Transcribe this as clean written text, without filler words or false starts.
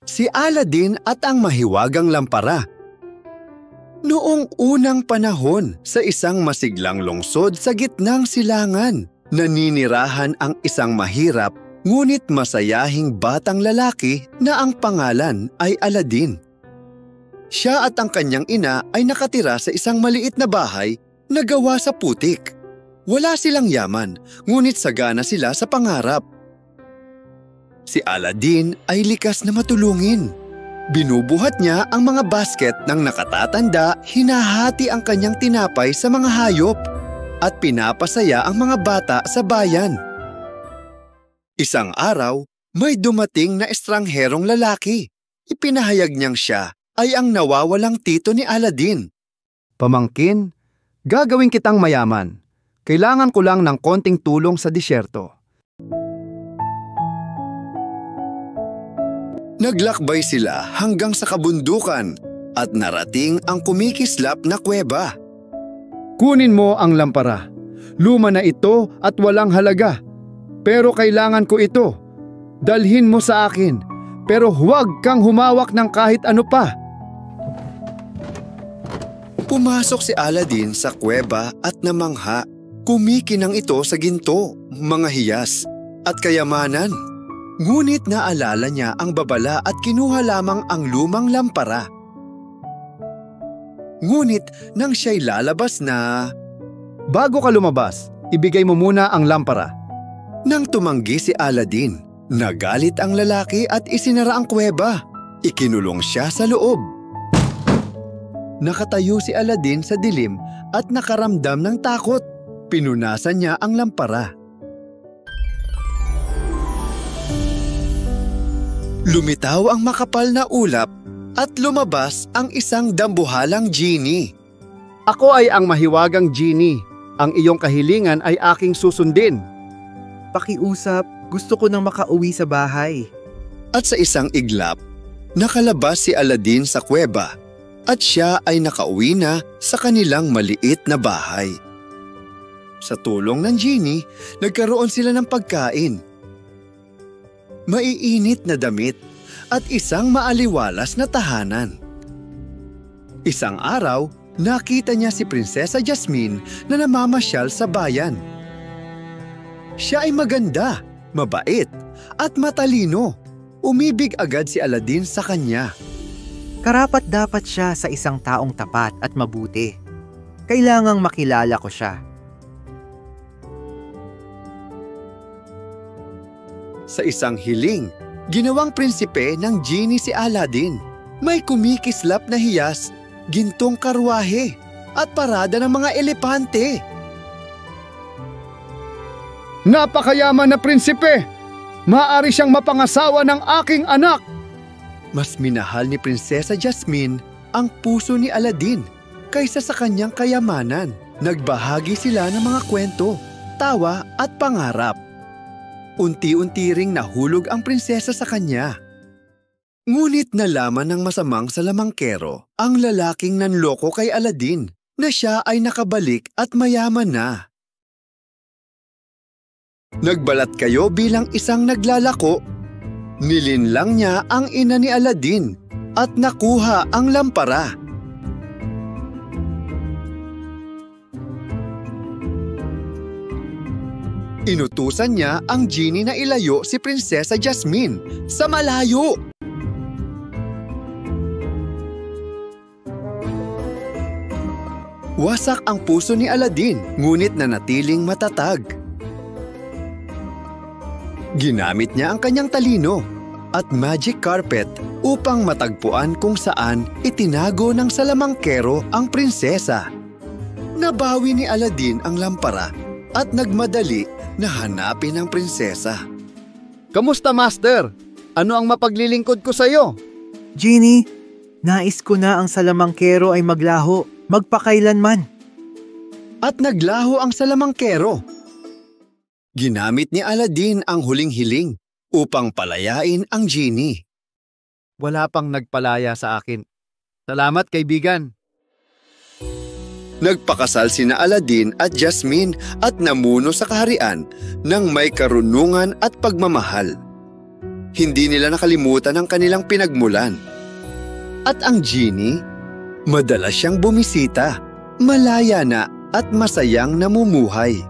Si Aladdin at ang mahiwagang lampara. Noong unang panahon, sa isang masiglang lungsod sa gitnang silangan, naninirahan ang isang mahirap ngunit masayahing batang lalaki na ang pangalan ay Aladdin. Siya at ang kanyang ina ay nakatira sa isang maliit na bahay na gawa sa putik. Wala silang yaman, ngunit sagana sila sa pangarap. Si Aladdin ay likas na matulungin. Binubuhat niya ang mga basket ng nakatatanda, hinahati ang kanyang tinapay sa mga hayop, at pinapasaya ang mga bata sa bayan. Isang araw, may dumating na estrangherong lalaki. Ipinahayag niyang siya ay ang nawawalang tito ni Aladdin. Pamangkin, gagawin kitang mayaman. Kailangan ko lang ng konting tulong sa disyerto. Naglakbay sila hanggang sa kabundukan at narating ang kumikislap na kuweba. Kunin mo ang lampara. Luma na ito at walang halaga. Pero kailangan ko ito. Dalhin mo sa akin, pero huwag kang humawak ng kahit ano pa. Pumasok si Aladdin sa kuweba at namangha. Kumikinang ito sa ginto, mga hiyas, at kayamanan. Ngunit naalala niya ang babala at kinuha lamang ang lumang lampara. Ngunit nang siya'y lalabas na... Bago ka lumabas, ibigay mo muna ang lampara. Nang tumanggi si Aladdin, nagalit ang lalaki at isinara ang kuweba. Ikinulong siya sa loob. Nakatayo si Aladdin sa dilim at nakaramdam ng takot. Pinunasan niya ang lampara. Lumitaw ang makapal na ulap at lumabas ang isang dambuhalang genie. Ako ay ang mahiwagang genie. Ang iyong kahilingan ay aking susundin. Pakiusap, gusto ko nang makauwi sa bahay. At sa isang iglap, nakalabas si Aladdin sa kuweba at siya ay nakauwi na sa kanilang maliit na bahay. Sa tulong ng genie, nagkaroon sila ng pagkain, maiinit na damit at isang maaliwalas na tahanan. Isang araw, nakita niya si Prinsesa Jasmine na namamasyal sa bayan. Siya ay maganda, mabait at matalino. Umibig agad si Aladdin sa kanya. Karapat-dapat siya sa isang taong tapat at mabuti. Kailangang makilala ko siya. Sa isang hiling, ginawang prinsipe ng genie si Aladdin. May kumikislap na hiyas, gintong karwahe, at parada ng mga elepante. Napakayaman na prinsipe! Maaari siyang mapangasawa ng aking anak! Mas minahal ni Prinsesa Jasmine ang puso ni Aladdin kaysa sa kanyang kayamanan. Nagbahagi sila ng mga kwento, tawa at pangarap. Unti-unti ring nahulog ang prinsesa sa kanya. Ngunit nalaman ng masamang salamangkero ang lalaking nanloko kay Aladdin na siya ay nakabalik at mayaman na. Nagbalat kayo bilang isang naglalako. Nilinlang niya ang ina ni Aladdin at nakuha ang lampara. Inutusan niya ang genie na ilayo si Prinsesa Jasmine sa malayo. Wasak ang puso ni Aladdin, ngunit nanatiling matatag. Ginamit niya ang kanyang talino at magic carpet upang matagpuan kung saan itinago ng salamangkero ang prinsesa. Nabawi ni Aladdin ang lampara at nagmadali na hanapin ang prinsesa. Kamusta, Master? Ano ang mapaglilingkod ko sa iyo? Genie, nais ko na ang salamangkero ay maglaho, magpakailanman. At naglaho ang salamangkero. Ginamit ni Aladdin ang huling hiling upang palayain ang genie. Wala pang nagpalaya sa akin. Salamat, kaibigan. Nagpakasal sina Aladdin at Jasmine at namuno sa kaharian ng may karunungan at pagmamahal. Hindi nila nakalimutan ang kanilang pinagmulan. At ang genie, madalas siyang bumisita, malaya na at masayang namumuhay.